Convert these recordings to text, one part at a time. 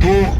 2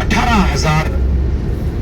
18,000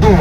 2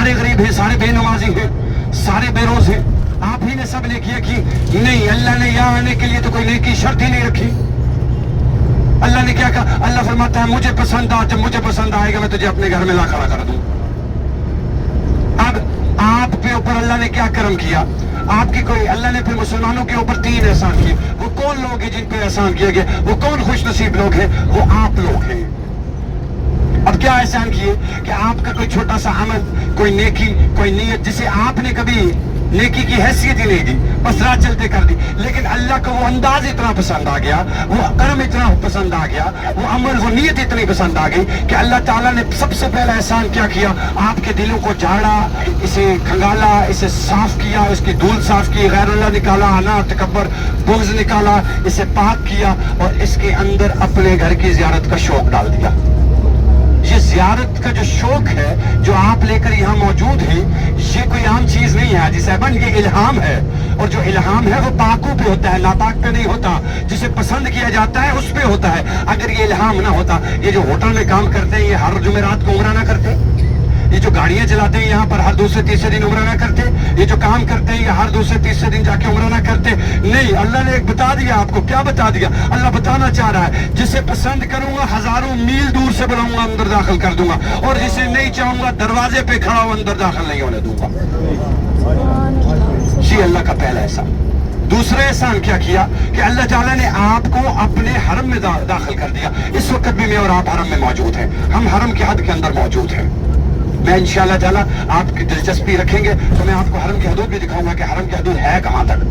سارے غریب ہیں، سارے بے نمازی ہیں، سارے بے روز ہیں، آپ ہی نے سب نے کیا کی؟ نہیں، اللہ نے یہاں آنے کے لیے تو کوئی نیکی شرط ہی نہیں رکھی. اللہ نے کیا کہا؟ اللہ فرماتا ہے مجھے پسند آ، جب مجھے پسند آئے گا میں تجھے اپنے گھر میں لا کھڑا کر دوں. اب آپ کے اوپر اللہ نے کیا کرم کیا؟ آپ کی کوئی، اللہ نے پھر مسلمانوں کے اوپر 3 احسان کیے. وہ کون لوگ ہیں جن پہ احسان کیا گیا؟ وہ کون خوش نصیب لوگ ہیں؟ وہ آپ لوگ ہیں. اب کیا احسان کیے کہ آپ کا کوئی چھوٹا سا عمل، کوئی نیکی، کوئی نیت جسے آپ نے کبھی نیکی کی حیثیت ہی نہیں دی، بس راہ چلتے کر دی، لیکن اللہ کو وہ انداز اتنا پسند آ گیا، وہ کرم اتنا پسند آ گیا، وہ عمل، وہ نیت اتنی پسند آ گئی کہ اللہ تعالیٰ نے سب سے پہلا احسان کیا کیا؟ آپ کے دلوں کو جھاڑا، اسے کھنگالا، اسے صاف کیا، اس کی دھول صاف کی، غیر اللہ نکالا، انا، تکبر، بغض نکالا، اسے پاک کیا اور اس کے اندر اپنے گھر کی زیارت کا شوق ڈال دیا. یہ زیارت کا جو شوق ہے جو آپ لے کر یہاں موجود ہیں، یہ کوئی عام چیز نہیں ہے حاجی صاحبان، یہ الہام ہے. اور جو الہام ہے وہ پاکوں پہ ہوتا ہے، ناپاک پہ نہیں ہوتا. جسے پسند کیا جاتا ہے اس پہ ہوتا ہے. اگر یہ الہام نہ ہوتا، یہ جو ہوٹل میں کام کرتے ہیں یہ ہر جمعرات کو عمرہ نہ کرتے، یہ جو گاڑیاں چلاتے ہیں یہاں پر ہر دوسرے تیسرے دن عمرہ نہ کرتے، یہ جو کام کرتے ہیں یہ ہر دوسرے تیسرے دن جا کے عمرہ نہ کرتے. نہیں، اللہ نے ایک بتا دیا آپ کو. کیا بتا دیا؟ اللہ بتانا چاہ رہا ہے جسے پسند کروں گا ہزاروں میل دور سے بلاؤں گا، اندر داخل کر دوں گا، اور جسے نہیں چاہوں گا دروازے پہ کھڑا ہو، اندر داخل نہیں ہونے دوں گا. یہ اللہ کا پہلا احسان. دوسرا احسان کیا کیا کہ اللہ تعالیٰ نے آپ کو اپنے حرم میں داخل کر دیا. اس وقت بھی میں اور آپ حرم میں موجود ہیں، ہم حرم کی حد کے اندر موجود ہیں. میں انشاءاللہ تعالیٰ آپ کی دلچسپی رکھیں گے تو میں آپ کو حرم کی حدود بھی دکھاؤں گا کہ حرم کی حدود ہے کہاں تک.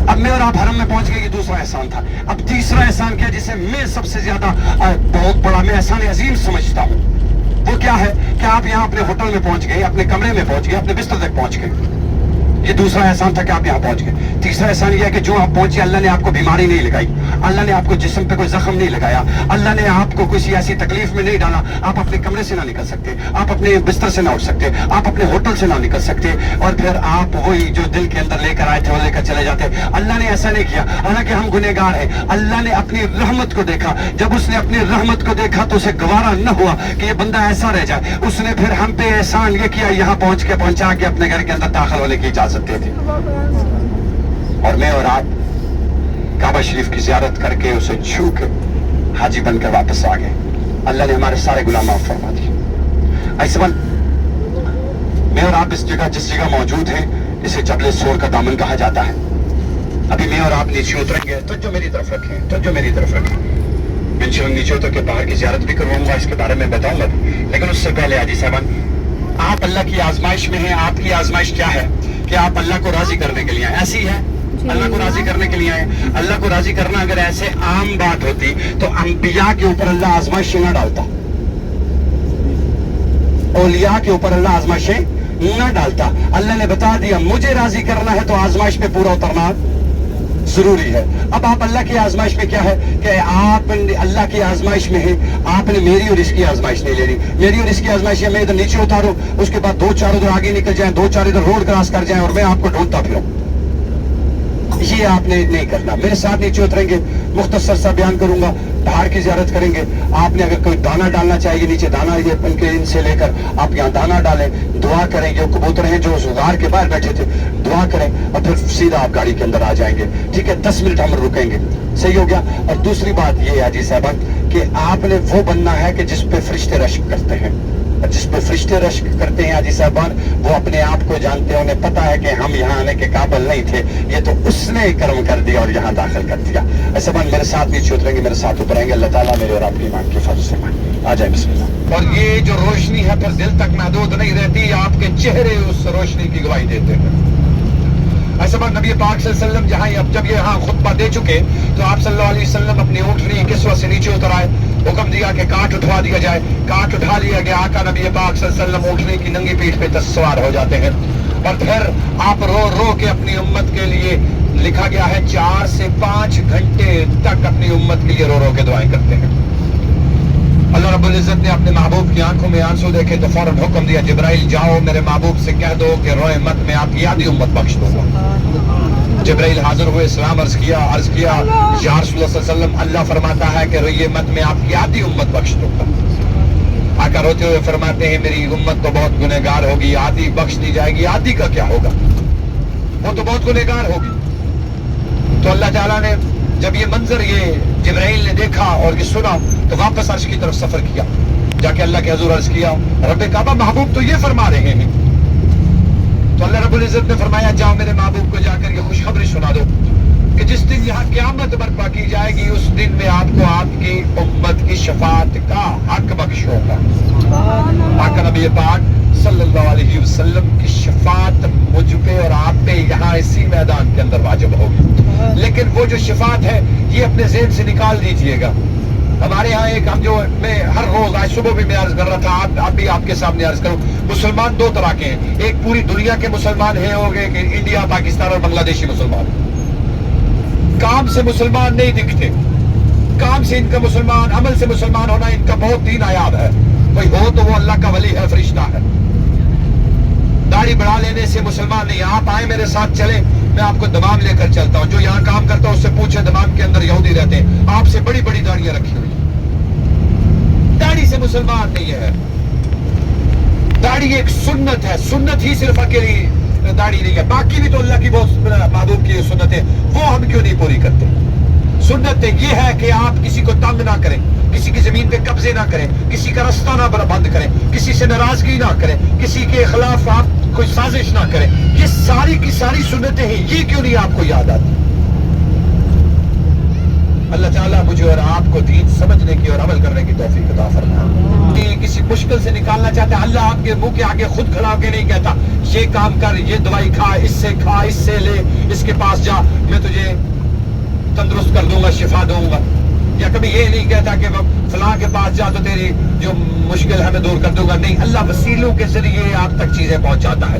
اب میں اور آپ حرم میں پہنچ گئے، یہ دوسرا احسان تھا. اب تیسرا احسان کیا جسے میں سب سے زیادہ بہت بڑا، میں احسان عظیم سمجھتا ہوں، وہ کیا ہے کہ آپ یہاں اپنے ہوٹل میں پہنچ گئے، اپنے کمرے میں پہنچ گئے، اپنے بستر تک پہنچ گئے. یہ دوسرا احسان تھا کہ آپ یہاں پہنچ گئے. تیسرا احسان یہ ہے کہ جو آپ پہنچے اللہ نے آپ کو بیماری نہیں لگائی، اللہ نے آپ کو جسم پہ کوئی زخم نہیں لگایا، اللہ نے آپ کو کسی ایسی تکلیف میں نہیں ڈالا. آپ اپنے کمرے سے نہ نکل سکتے، آپ اپنے بستر سے نہ اٹھ سکتے، آپ اپنے ہوٹل سے نہ نکل سکتے، اور پھر آپ وہی جو دل کے اندر لے کر آئے تھے وہ لے کر چلے جاتے. اللہ نے ایسا نہیں کیا. حالانکہ ہم گنہگار ہیں، اللہ نے اپنی رحمت کو دیکھا. جب اس نے اپنی رحمت کو دیکھا تو اسے گوارا نہ ہوا کہ یہ بندہ ایسا رہ جائے. اس نے پھر ہم پہ احسان یہ کیا، یہاں پہنچا کے اپنے گھر کے اندر داخل ہونے کی اجازت دے دی. اور میں اور آپ کعبہ شریف کی زیارت کر کے اسے چھو کے حاجی بن کر واپس آ گئے. اللہ نے ہمارے سارے گناہ معاف فرما دیے. ایسے بن میں اور آپ اس جگہ جس جگہ موجود ہیں اسے جبل سور کا دامن کہا جاتا ہے. ابھی میں اور آپ نیچے اتریں گے، تو جو میری طرف رکھیں، تو جو میری طرف رکھیں. میں انشاءاللہ نیچے اتر کے باہر کی زیارت بھی کرواؤں گا، اس کے بارے میں بتاؤں گا. لیکن اس سے پہلے حاجی صاحبان، آپ اللہ کی آزمائش میں ہیں. آپ کی آزمائش کیا ہے کہ آپ اللہ کو راضی کرنے کے لیے آئے. ایسی ہے، اللہ کو راضی کرنے کے لیے آئے. اللہ کو راضی کرنا اگر ایسے عام بات ہوتی تو انبیاء کے اوپر اللہ آزمائشیں نہ ڈالتا، اولیاء کے اوپر اللہ آزمائشیں نہ ڈالتا. اللہ نے بتا دیا مجھے راضی کرنا ہے تو آزمائش پہ پورا اترنا ضروری ہے. اب آپ اللہ کی آزمائش میں کیا ہے کہ آپ اللہ کی آزمائش میں ہیں. آپ نے میری اور اس کی آزمائش نہیں لینی. میری اور اس کی آزمائش ہے میں ادھر نیچے اتاروں، اس کے بعد 2-4 ادھر آگے نکل جائیں، 2-4 ادھر روڈ کراس کر جائیں اور میں آپ کو ڈھونڈتا پھروں. یہ آپ نے نہیں کرنا. میرے ساتھ نیچے اتریں گے، مختصر سا بیان کروں گا، پہاڑ کی زیارت کریں گے. آپ نے اگر کوئی دانا ڈالنا چاہیے نیچے، دانا یہ ان کے ان سے لے کر آپ یہاں دانا ڈالیں، دعا کریں. جو کبوتر ہیں جو اس غار کے باہر بیٹھے تھے دعا کریں اور پھر سیدھا آپ گاڑی کے اندر آ جائیں گے. ٹھیک ہے، 10 منٹ ہم رکیں گے. صحیح ہو گیا. اور دوسری بات یہ ہے حاجی صاحبان کہ آپ نے وہ بننا ہے کہ جس پہ فرشتے رشک کرتے ہیں. اور جس پہ فرشتے رشک کرتے ہیں حاجی صاحبان، وہ اپنے آپ کو جانتے ہیں، انہیں پتا ہے کہ ہم یہاں آنے کے قابل نہیں تھے، یہ تو اس نے کرم کر دیا اور یہاں داخل کر دیا. ایسے بان میرے ساتھ نیچے اتریں گے، میرے ساتھ اتریں گے. اللہ تعالیٰ میرے اور آپ کی ایمان کی حفاظت فرمائے. آ جائیں بسم اللہ. اور یہ جو روشنی ہے پھر دل تک محدود نہیں رہتی، آپ کے چہرے اس روشنی کی گواہی دیتے ہیں. ایسے بات نبی پاک صلی اللہ علیہ وسلم جہاں جب یہاں خطبہ دے چکے تو آپ صلی اللہ علیہ وسلم اپنی اونٹنی کسوہ سے نیچے اتر آئے. حکم دیا کہ کاٹ اٹھوا دیا جائے. کاٹ اٹھا لیا گیا. آقا نبی پاک صلی اللہ علیہ وسلم اونٹنی کی ننگی پیٹھ پہ سوار ہو جاتے ہیں. اور پھر آپ رو رو کے اپنی امت کے لیے، لکھا گیا ہے 4 سے 5 گھنٹے تک اپنی امت کے لیے رو رو کے دعائیں کرتے ہیں. اللہ رب العزت نے اپنے محبوب کی آنکھوں میں آنسو دیکھے تو فوراً حکم دیا جبرائیل جاؤ میرے محبوب سے کہہ دو کہ روئے مت، میں آپ کی آدھی امت بخش دوں گا. جبرائیل حاضر ہوئے، سلام عرض کیا یا رسول اللہ صلی اللہ علیہ وسلم، اللہ فرماتا ہے کہ روئے مت، میں آپ کی آدھی امت بخش دوں گا. آقا روتے ہوئے فرماتے ہیں میری امت تو بہت گنہگار ہوگی، آدھی بخش دی جائے گی، آدھی کا کیا ہوگا، وہ تو بہت گنہگار ہوگی. تو اللہ تعالیٰ نے جب یہ منظر یہ جبرائیل نے دیکھا اور یہ سنا تو واپس عرش کی طرف سفر کیا، جا کے اللہ کے حضور عرض کیا رب کعبہ محبوب تو یہ فرما رہے ہیں. تو اللہ رب العزت نے فرمایا جاؤ میرے محبوب کو جا کر یہ خوشخبری سنا دو کہ جس دن یہاں قیامت برپا کی جائے گی اس دن میں آپ کو آپ کی امت کی شفاعت کا حق بخش ہوگا. آقا نبی پاک صلی اللہ علیہ وسلم کی شفاعت مجھ پہ اور آپ پہ یہاں اسی میدان کے اندر واجب ہوگی. لیکن وہ جو شفاعت ہے یہ اپنے ذہن سے نکال دیجئے گا. ہمارے ہاں ایک ہم جو میں ہر روز آج صبح بھی میں عرض کر رہا تھا، اب بھی آپ کے سامنے عرض کروں، مسلمان دو طرح کے ہیں. ایک پوری دنیا کے مسلمان ہیں ہو گئے کہ انڈیا پاکستان اور بنگلہ دیشی مسلمان، کام سے مسلمان نہیں دکھتے، کام سے ان کا مسلمان، عمل سے مسلمان ہونا ان کا بہت دین آیاب ہے، کوئی ہو تو وہ اللہ کا ولی ہے، فرشتہ ہے. داڑھی بڑھا لینے سے مسلمان نہیں. آپ آئے میرے ساتھ چلیں، میں آپ کو دمام لے کر چلتا ہوں. جو یہاں کام کرتا ہوں اس سے پوچھے دمام کے اندر یہودی رہتے ہیں، آپ سے بڑی بڑی داڑیاں رکھی ہوئی. داڑھی سے مسلمان نہیں ہے. داڑھی ایک سنت ہے، سنت ہی صرف اکیلی داڑھی نہیں ہے، باقی بھی تو اللہ کی بہت محبوب کی سنت ہے، وہ ہم کیوں نہیں پوری کرتے؟ سنت یہ ہے کہ آپ کسی کو تنگ نہ کریں، کسی کی زمین پہ قبضے نہ کریں، کسی کا رستہ نہ بند کریں، کسی سے ناراضگی نہ کریں، کسی کے خلاف آپ کوئی سازش نہ کریں. یہ ساری کی ساری سنتیں ہیں، یہ کیوں نہیں آپ کو یاد آتی؟ اللہ تعالیٰ مجھے اور آپ کو دین سمجھنے کی اور عمل کرنے کی توفیق عطا فرمائے. کسی مشکل سے نکالنا چاہتا ہے، اللہ آپ کے منہ کے آگے خود کھڑا ہو کے نہیں کہتا یہ کام کر، یہ دوائی کھا، اس سے لے، اس کے پاس جا، میں تجھے تندرست کر دوں گا، شفا دوں گا. یا کبھی یہ نہیں کہتا کہ فلاں کے پاس جا تو تیری جو مشکل ہے میں دور کر دوں گا. نہیں، اللہ وسیلوں کے ذریعے آپ تک چیزیں پہنچاتا ہے.